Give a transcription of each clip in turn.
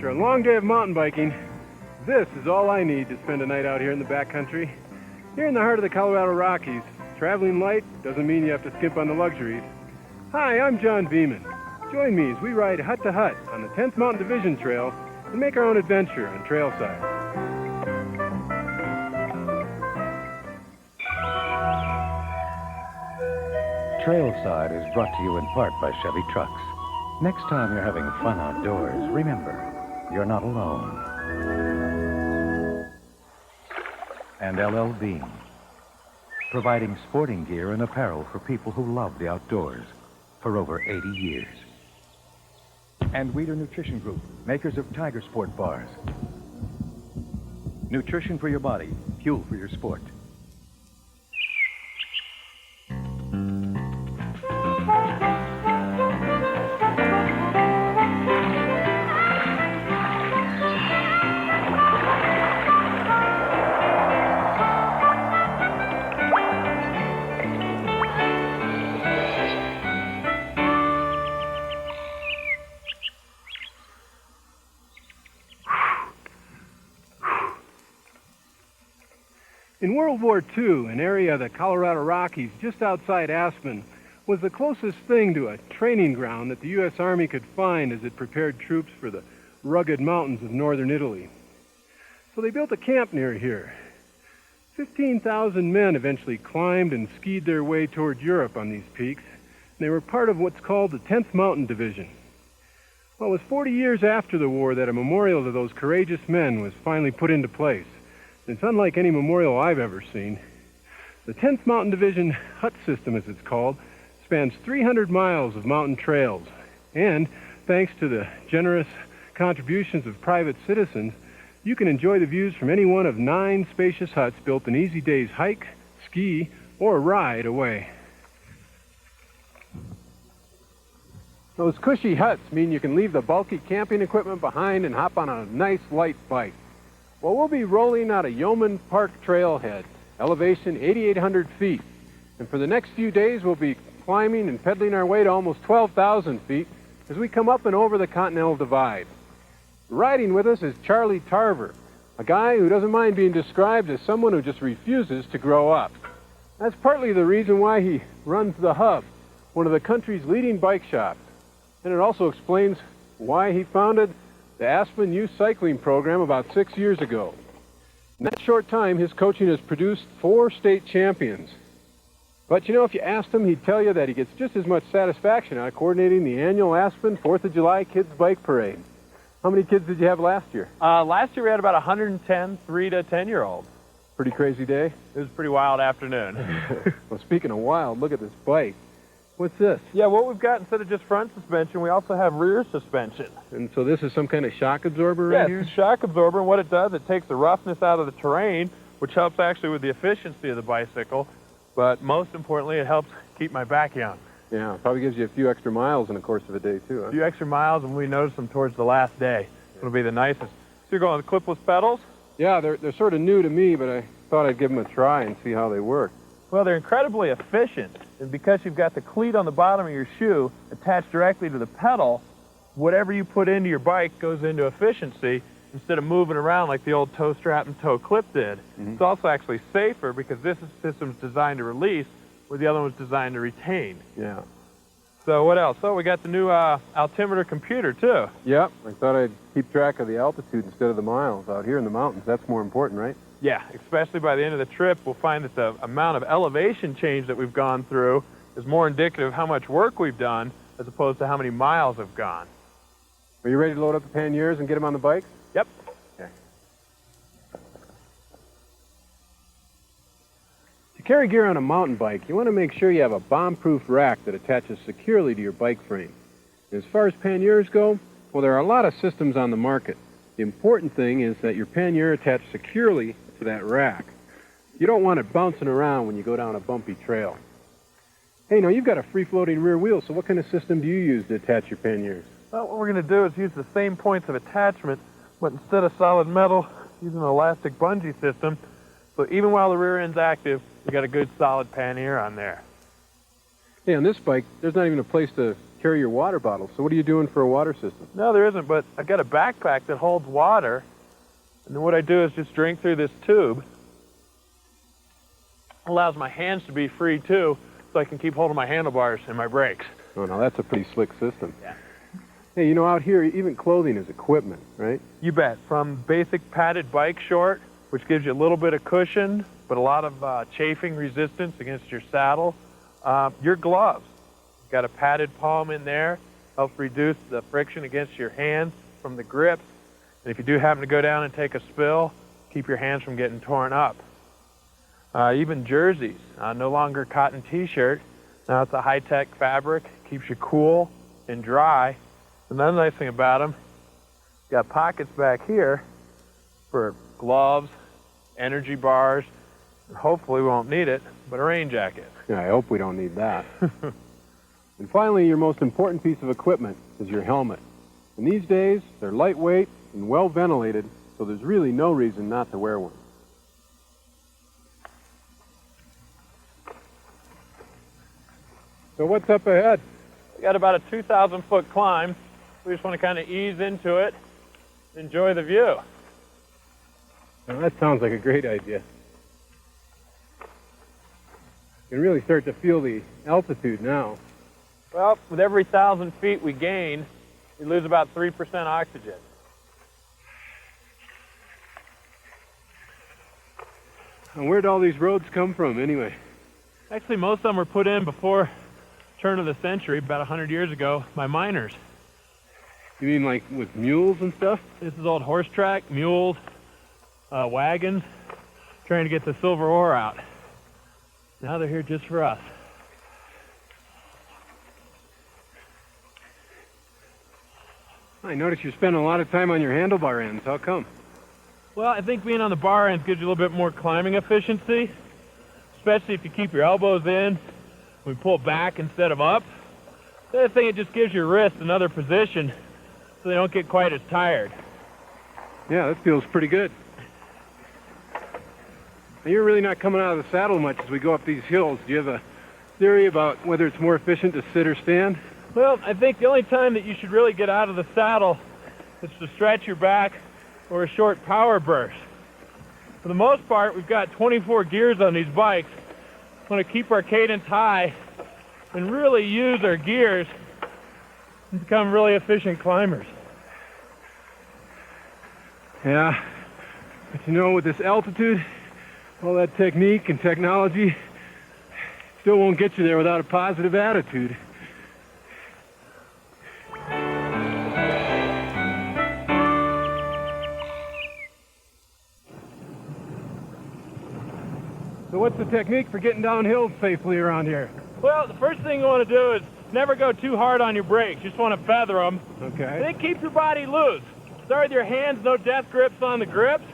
After a long day of mountain biking, this is all I need to spend a night out here in the backcountry. Here in the heart of the Colorado Rockies, traveling light doesn't mean you have to skimp on the luxuries. Hi, I'm John Viehman. Join me as we ride hut to hut on the 10th Mountain Division Trail and make our own adventure on Trailside. Trailside is brought to you in part by Chevy Trucks. Next time you're having fun outdoors, remember, you're not alone. And LL Bean, providing sporting gear and apparel for people who love the outdoors for over 80 years. And Weider Nutrition Group, makers of Tiger Sport bars. Nutrition for your body, fuel for your sport. In World War II, an area of the Colorado Rockies just outside Aspen was the closest thing to a training ground that the U.S. Army could find as it prepared troops for the rugged mountains of northern Italy. So they built a camp near here. 15,000 men eventually climbed and skied their way toward Europe on these peaks, and they were part of what's called the 10th Mountain Division. Well, it was 40 years after the war that a memorial to those courageous men was finally put into place. It's unlike any memorial I've ever seen. The 10th Mountain Division hut system, as it's called, spans 300 miles of mountain trails. And thanks to the generous contributions of private citizens, you can enjoy the views from any one of 9 spacious huts built an easy day's hike, ski, or ride away. Those cushy huts mean you can leave the bulky camping equipment behind and hop on a nice light bike. Well, we'll be rolling out of Yeoman Park Trailhead, elevation 8,800 feet. And for the next few days, we'll be climbing and pedaling our way to almost 12,000 feet as we come up and over the Continental Divide. Riding with us is Charlie Tarver, a guy who doesn't mind being described as someone who just refuses to grow up. That's partly the reason why he runs The Hub, one of the country's leading bike shops. And it also explains why he founded the Aspen Youth Cycling Program about 6 years ago. In that short time, his coaching has produced 4 state champions. But you know, if you asked him, he'd tell you that he gets just as much satisfaction out of coordinating the annual Aspen 4th of July Kids Bike Parade. How many kids did you have last year? Last year we had about 110 3 to 10-year-olds. Pretty crazy day? It was a pretty wild afternoon. Well, speaking of wild, look at this bike. What's this? Yeah, what we've got, instead of just front suspension, we also have rear suspension. And so this is some kind of shock absorber right here? Yeah, it's a shock absorber, and what it does, it takes the roughness out of the terrain, which helps actually with the efficiency of the bicycle, but most importantly, it helps keep my back young. Yeah, probably gives you a few extra miles in the course of a day, too, huh? A few extra miles, and we notice them towards the last day. It'll be the nicest. So you're going with clipless pedals? Yeah, they're sort of new to me, but I thought I'd give them a try and see how they work. Well, they're incredibly efficient, and because you've got the cleat on the bottom of your shoe attached directly to the pedal, whatever you put into your bike goes into efficiency instead of moving around like the old toe strap and toe clip did. Mm-hmm. It's also actually safer because this system's designed to release, where the other one's designed to retain. Yeah. So what else? So we got the new altimeter computer too. Yep, I thought I'd keep track of the altitude instead of the miles out here in the mountains. That's more important, right? Yeah, especially by the end of the trip, we'll find that the amount of elevation change that we've gone through is more indicative of how much work we've done as opposed to how many miles have gone. Are you ready to load up the panniers and get them on the bikes? Yep. Okay. To carry gear on a mountain bike, you want to make sure you have a bomb-proof rack that attaches securely to your bike frame. And as far as panniers go, well, there are a lot of systems on the market. The important thing is that your pannier attached securely to that rack. You don't want it bouncing around when you go down a bumpy trail. Hey, now you've got a free-floating rear wheel, so what kind of system do you use to attach your panniers? Well, what we're going to do is use the same points of attachment, but instead of solid metal, using an elastic bungee system. So even while the rear end's active, we got a good solid pannier on there. Hey, on this bike, there's not even a place to carry your water bottles. So what are you doing for a water system? No, there isn't, but I've got a backpack that holds water. And then what I do is just drink through this tube. Allows my hands to be free too, so I can keep holding my handlebars and my brakes. Oh, now that's a pretty slick system. Yeah. Hey, you know, out here, even clothing is equipment, right? You bet. From basic padded bike short, which gives you a little bit of cushion, but a lot of chafing resistance against your saddle. Your gloves. You've got a padded palm in there, helps reduce the friction against your hands from the grips. And if you do happen to go down and take a spill, keep your hands from getting torn up. Even jerseys, no longer cotton t-shirt. Now it's a high-tech fabric, keeps you cool and dry. Another nice thing about them, got pockets back here for gloves, energy bars, and hopefully we won't need it, but a rain jacket. Yeah, I hope we don't need that. And finally, your most important piece of equipment is your helmet. And these days, they're lightweight and well ventilated, so there's really no reason not to wear one. So what's up ahead? We got about a 2,000-foot climb. We just want to kind of ease into it, enjoy the view. Now, that sounds like a great idea. You can really start to feel the altitude now. Well, with every 1,000 feet we gain, we lose about 3% oxygen. And where'd all these roads come from, anyway? Actually, most of them were put in before turn of the century, about 100 years ago, by miners. You mean like with mules and stuff? This is old horse track, mules, wagons, trying to get the silver ore out. Now they're here just for us. I notice you spend a lot of time on your handlebar ends. How come? Well, I think being on the bar ends gives you a little bit more climbing efficiency, especially if you keep your elbows in. We pull back instead of up. The other thing, it just gives your wrists another position so they don't get quite as tired. Yeah, that feels pretty good. Now, you're really not coming out of the saddle much as we go up these hills. Do you have a theory about whether it's more efficient to sit or stand? Well, I think the only time that you should really get out of the saddle is to stretch your back or a short power burst. For the most part, we've got 24 gears on these bikes. We want to keep our cadence high and really use our gears and become really efficient climbers. Yeah, but you know, with this altitude, all that technique and technology still won't get you there without a positive attitude. So what's the technique for getting downhill safely around here? Well, the first thing you want to do is never go too hard on your brakes. You just want to feather them. Okay. Then keep your body loose. Start with your hands, no death grips on the grips.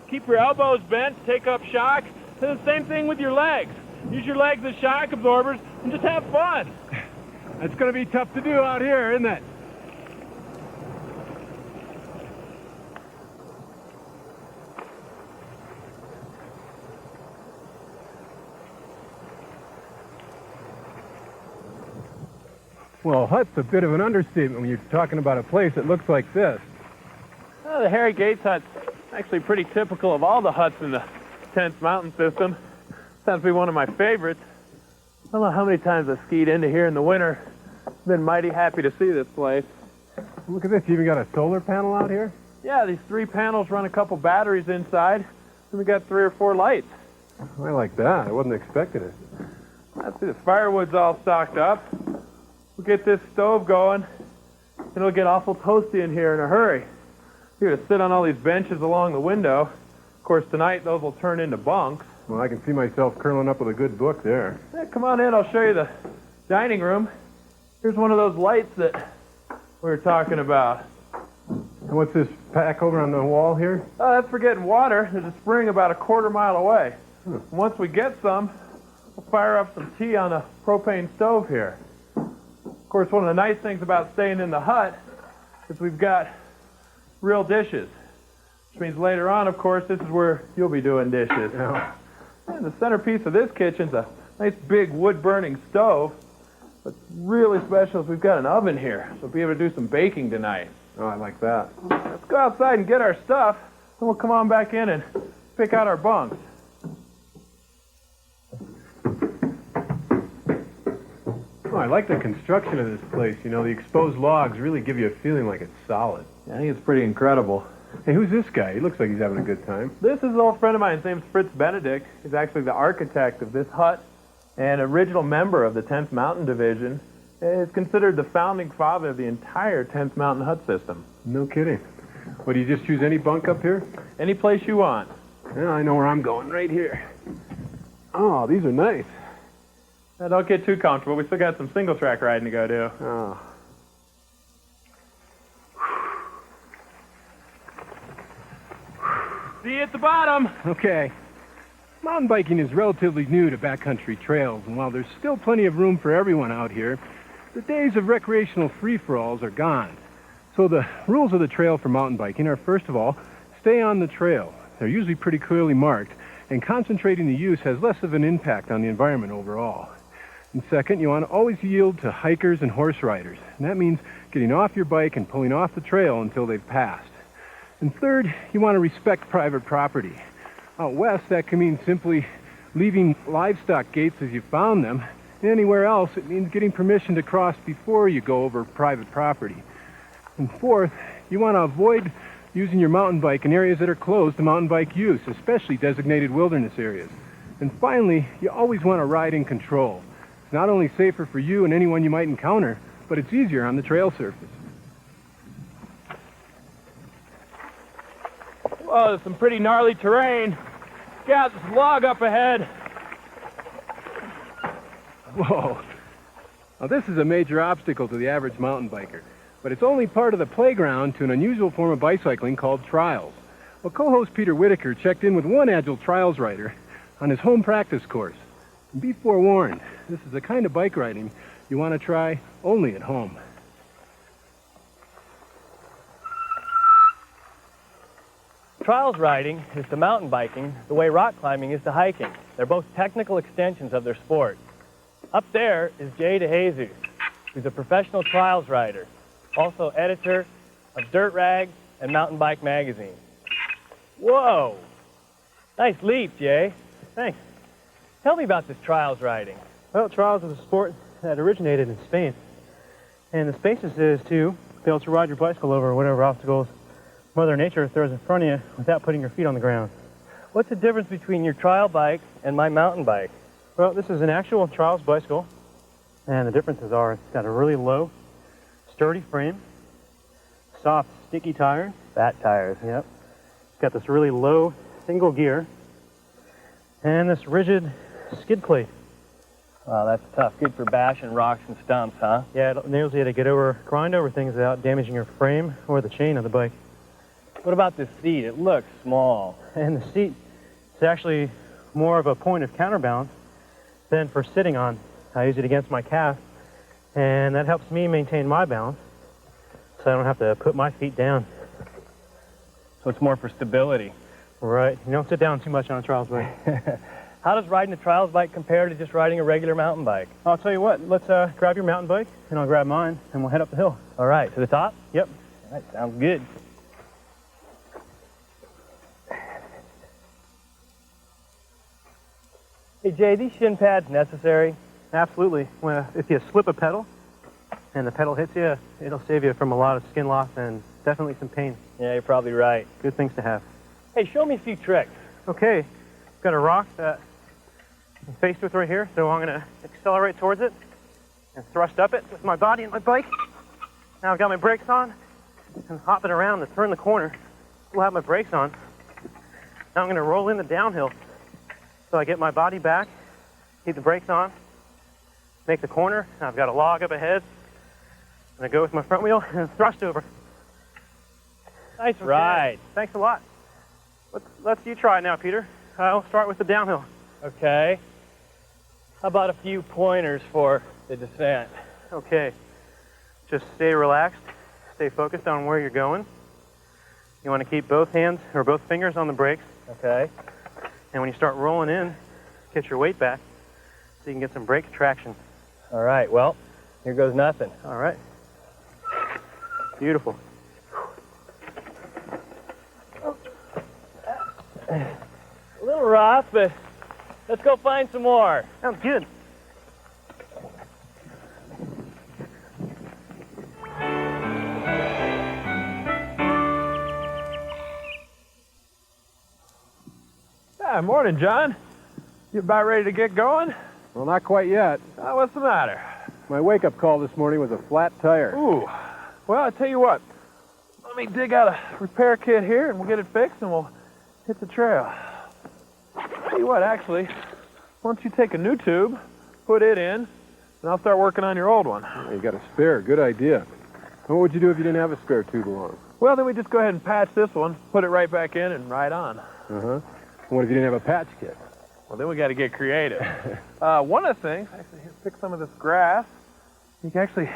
Keep your elbows bent, take up shock. And the same thing with your legs. Use your legs as shock absorbers and just have fun. That's going to be tough to do out here, isn't it? Well, hut's a bit of an understatement when you're talking about a place that looks like this. Well, the Harry Gates hut's actually pretty typical of all the huts in the Tenth Mountain system. Sounds to be one of my favorites. I don't know how many times I've skied into here in the winter. Been mighty happy to see this place. Look at this, you even got a solar panel out here? Yeah, these 3 panels run a couple batteries inside, and we got 3 or 4 lights. I like that. I wasn't expecting it. Let's see, the firewood's all stocked up. We'll get this stove going, and it'll get awful toasty in here in a hurry. You're gonna sit on all these benches along the window. Of course, tonight those will turn into bunks. Well, I can see myself curling up with a good book there. Yeah, come on in, I'll show you the dining room. Here's one of those lights that we were talking about. And what's this pack over on the wall here? Oh, that's for getting water. There's a spring about a quarter mile away. Once we get some, we'll fire up some tea on a propane stove here. Of course, one of the nice things about staying in the hut is we've got real dishes. Which means later on, of course, this is where you'll be doing dishes. Yeah. And the centerpiece of this kitchen's a nice big wood-burning stove. What's really special is we've got an oven here, so we'll be able to do some baking tonight. Oh, I like that. Let's go outside and get our stuff, then we'll come on back in and pick out our bunks. Oh, I like the construction of this place. You know, the exposed logs really give you a feeling like it's solid. Yeah, I think it's pretty incredible. Hey, who's this guy? He looks like he's having a good time. This is an old friend of mine. His name's Fritz Benedict. He's actually the architect of this hut and original member of the 10th Mountain Division. Is considered the founding father of the entire 10th Mountain hut system. No kidding. What, do you just choose any bunk up here? Any place you want. Yeah, I know where I'm going, right here. Oh, these are nice. Now, don't get too comfortable. We still got some single track riding to go do. Oh. See you at the bottom. Okay. Mountain biking is relatively new to backcountry trails, and while there's still plenty of room for everyone out here, the days of recreational free-for-alls are gone. So the rules of the trail for mountain biking are, first of all, stay on the trail. They're usually pretty clearly marked, and concentrating the use has less of an impact on the environment overall. And second, you want to always yield to hikers and horse riders, and that means getting off your bike and pulling off the trail until they've passed. And third, you want to respect private property. Out west, that can mean simply leaving livestock gates as you found them. And anywhere else, it means getting permission to cross before you go over private property. And fourth, you want to avoid using your mountain bike in areas that are closed to mountain bike use, especially designated wilderness areas. And finally, you always want to ride in control. It's not only safer for you and anyone you might encounter, but it's easier on the trail surface. Whoa, there's some pretty gnarly terrain. Got this log up ahead. Whoa. Now this is a major obstacle to the average mountain biker, but it's only part of the playground to an unusual form of bicycling called trials. Well, co-host Peter Whitaker checked in with one agile trials rider on his home practice course. And be forewarned, this is the kind of bike riding you want to try only at home. Trials riding is to mountain biking the way rock climbing is to hiking. They're both technical extensions of their sport. Up there is Jay DeJesus, who's a professional trials rider, also editor of Dirt Rag and Mountain Bike Magazine. Whoa! Nice leap, Jay. Thanks. Tell me about this trials riding. Well, trials is a sport that originated in Spain. And the basis is to be able to ride your bicycle over whatever obstacles Mother Nature throws in front of you without putting your feet on the ground. What's the difference between your trial bike and my mountain bike? Well, this is an actual trials bicycle, and the differences are it's got a really low, sturdy frame, soft, sticky tires. Fat tires. Yep. It's got this really low single gear, and this rigid skid plate. Wow, that's tough. Good for bashing rocks and stumps, huh? Yeah, it enables you to grind over things without damaging your frame or the chain of the bike. What about this seat? It looks small. And the seat is actually more of a point of counterbalance than for sitting on. I use it against my calf, and that helps me maintain my balance so I don't have to put my feet down. So it's more for stability. Right. You don't sit down too much on a trials bike. How does riding a trials bike compare to just riding a regular mountain bike? I'll tell you what, let's grab your mountain bike, and I'll grab mine, and we'll head up the hill. All right, to the top? Yep. All right, sounds good. Hey, Jay, these shin pads necessary? Absolutely. Well, if you slip a pedal and the pedal hits you, it'll save you from a lot of skin loss and definitely some pain. Yeah, you're probably right. Good things to have. Hey, show me a few tricks. Okay, I've got a rock that I'm faced with right here, so I'm going to accelerate towards it and thrust up it with my body and my bike. Now I've got my brakes on and hopping around to turn the corner. Still have my brakes on. Now I'm going to roll in the downhill. So I get my body back, keep the brakes on, make the corner. Now I've got a log up ahead, and I go with my front wheel and thrust over. Nice ride. Thanks a lot. Let's you try it now, Peter. I'll start with the downhill. Okay. How about a few pointers for the descent? Okay. Just stay relaxed. Stay focused on where you're going. You want to keep both hands or both fingers on the brakes. Okay. And when you start rolling in, get your weight back so you can get some brake traction. All right, well, Here goes nothing. All right. Beautiful. A little rough, but let's go find some more. Sounds good. Morning, John. You about ready to get going? Well, not quite yet. What's the matter? My wake-up call this morning was a flat tire. Ooh. Well, I tell you what. Let me dig out a repair kit here, and we'll get it fixed, and we'll hit the trail. Tell you what, actually, why don't you take a new tube, put it in, and I'll start working on your old one. Oh, you got a spare. Good idea. What would you do if you didn't have a spare tube along? Well, then we just go ahead and patch this one, put it right back in, and ride on. Uh-huh. What if you didn't have a patch kit? Well, then we got to get creative. One of the things, actually, here, pick some of this grass. You can actually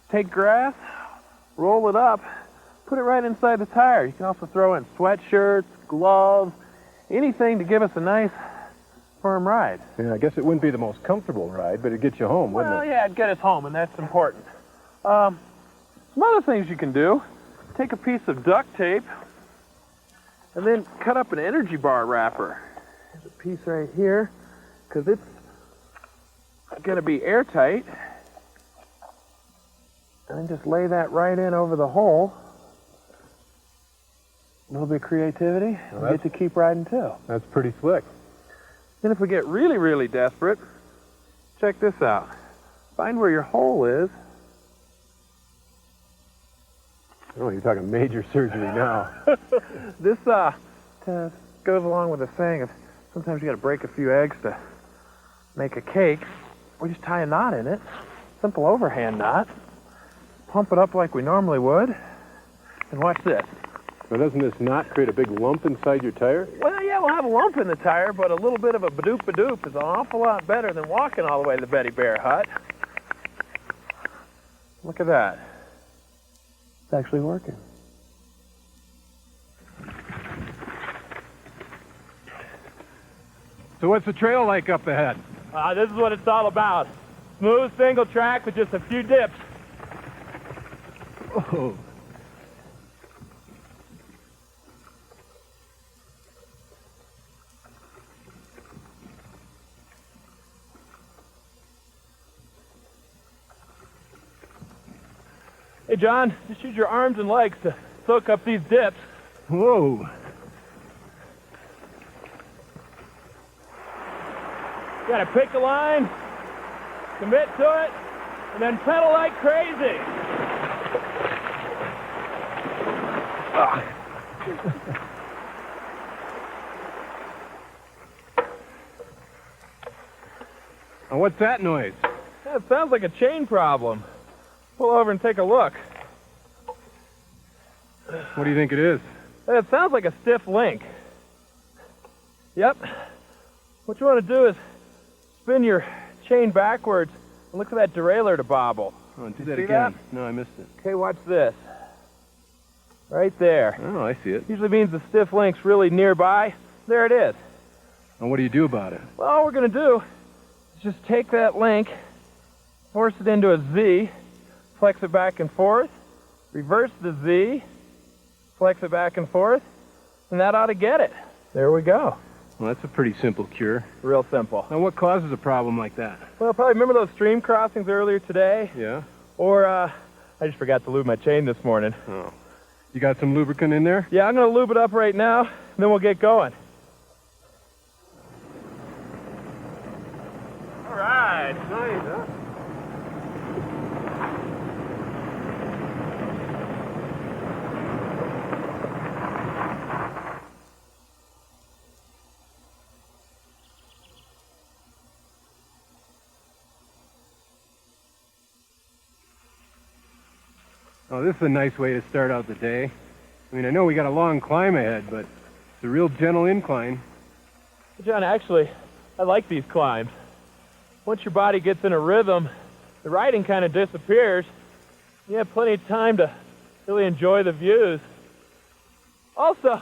take grass, roll it up, put it right inside the tire. You can also throw in sweatshirts, gloves, anything to give us a nice, firm ride. Yeah, I guess it wouldn't be the most comfortable ride, but it'd get you home, wouldn't Well, it? yeah, it'd get us home, and that's important. Some other things you can do, take a piece of duct tape, and then cut up an energy bar wrapper. There's a piece right here, because it's going to be airtight. And then just lay that right in over the hole. A little bit of creativity, and we get to keep riding too. That's pretty slick. Then if we get really, really desperate, check this out. Find where your hole is. Oh, you're talking major surgery now. This goes along with the saying of sometimes you got to break a few eggs to make a cake. We just tie a knot in it, simple overhand knot, pump it up like we normally would, and watch this. Now, doesn't this knot create a big lump inside your tire? Well, yeah, we'll have a lump in the tire, but a little bit of a badoop-badoop is an awful lot better than walking all the way to the Betty Bear hut. Look at that. It's actually working. So what's the trail like up ahead? This is what it's all about. Smooth single track with just a few dips. Oh. Hey, John, just use your arms and legs to soak up these dips. Whoa. You gotta pick a line, commit to it, and then pedal like crazy. Now, what's that noise? That sounds like a chain problem. Pull over and take a look. What do you think it is? It sounds like a stiff link. Yep. What you want to do is spin your chain backwards and look for that derailleur to bobble. Oh, do You that see again. No, I missed it. Okay, watch this. Right there. Oh, I see it. Usually means the stiff link's really nearby. There it is. And what do you do about it? Well, all we're going to do is just take that link, force it into a Z, flex it back and forth, reverse the Z, flex it back and forth, and that ought to get it. There we go. Well, that's a pretty simple cure. Real simple. Now, what causes a problem like that? Well, probably remember those stream crossings earlier today? Yeah? Or, I just forgot to lube my chain this morning. Oh. You got some lubricant in there? Yeah, I'm going to lube it up right now, and then we'll get going. All right. Nice, huh? Oh, this is a nice way to start out the day. I mean, I know we got a long climb ahead, but it's a real gentle incline. John, actually, I like these climbs. Once your body gets in a rhythm, the riding kind of disappears. You have plenty of time to really enjoy the views. Also,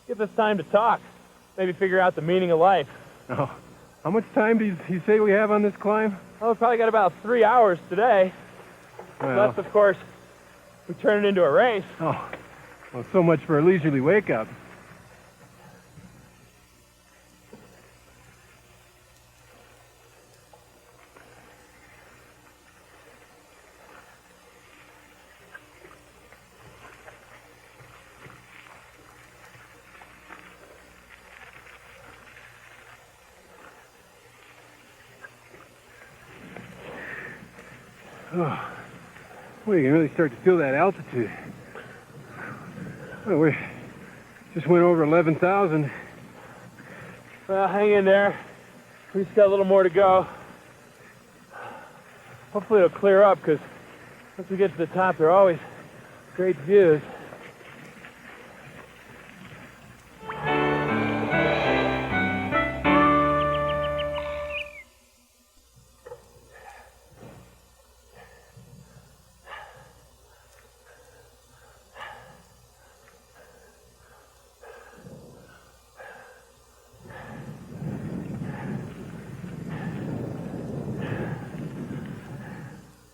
gives us time to talk, maybe figure out the meaning of life. Oh, How much time do you say we have on this climb? Oh, we probably got about 3 hours today. Well, Unless, of course, we turn it into a race. oh, well, so much for a leisurely wake-up. Oh, well, you can really start to feel that altitude. Well, we just went over 11,000. Well, hang in there. We just got a little more to go. Hopefully it'll clear up, because once we get to the top, there are always great views.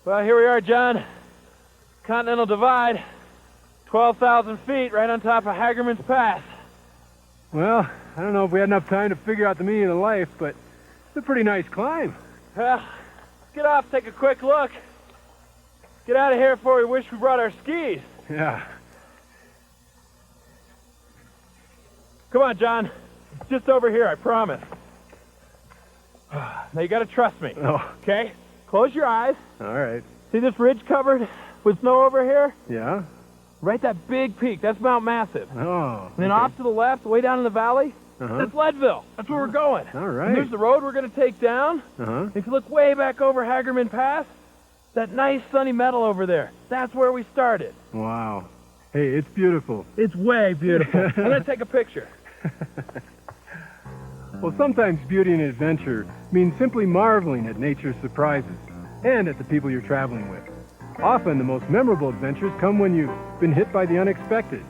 Well, here we are, John. Continental Divide, 12,000 feet right on top of Hagerman's Pass. Well, I don't know if we had enough time to figure out the meaning of life, but it's a pretty nice climb. Well, let's get off, take a quick look. Get out of here before we wish we brought our skis. Yeah. Come on, John. It's just over here, I promise. Now you gotta trust me, Oh, okay? Close your eyes. all right. See this ridge covered with snow over here? Yeah? Right, that big peak, that's Mount Massive. Oh. And then off to the left, way down in the valley, that's Leadville. That's where we're going. All And right. there's the road we're gonna take down. Uh-huh. If you look way back over Hagerman Pass, that nice sunny meadow over there, that's where we started. Wow. Hey, it's beautiful. It's way beautiful. I'm gonna take a picture. Well, sometimes beauty and adventure means simply marveling at nature's surprises and at the people you're traveling with. Often, the most memorable adventures come when you've been hit by the unexpected.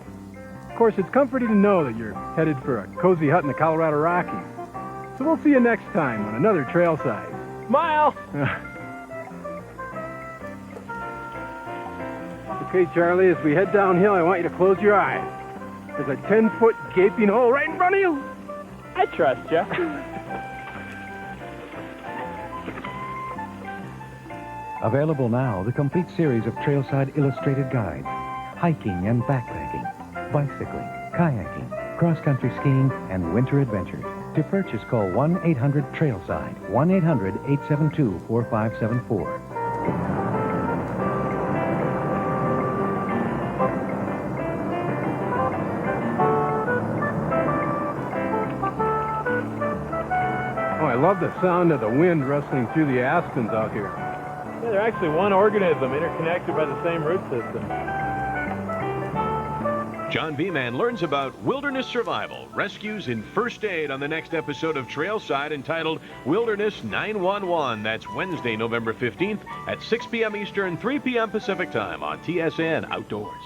Of course, it's comforting to know that you're headed for a cozy hut in the Colorado Rockies. So we'll see you next time on another Trailside. Smile! Okay, Charlie, as we head downhill, I want you to close your eyes. There's a 10-foot gaping hole right in front of you. I trust you. Available now, the complete series of Trailside illustrated guides. Hiking and backpacking, bicycling, kayaking, cross-country skiing, and winter adventures. To purchase, call 1-800-TRAILSIDE, 1-800-872-4574. Oh, I love the sound of the wind rustling through the aspens out here. Yeah, they're actually one organism interconnected by the same root system. John Viehman learns about wilderness survival, rescues, and first aid on the next episode of Trailside entitled Wilderness 911. That's Wednesday, November 15th at 6 p.m. Eastern, 3 p.m. Pacific Time on TSN Outdoors.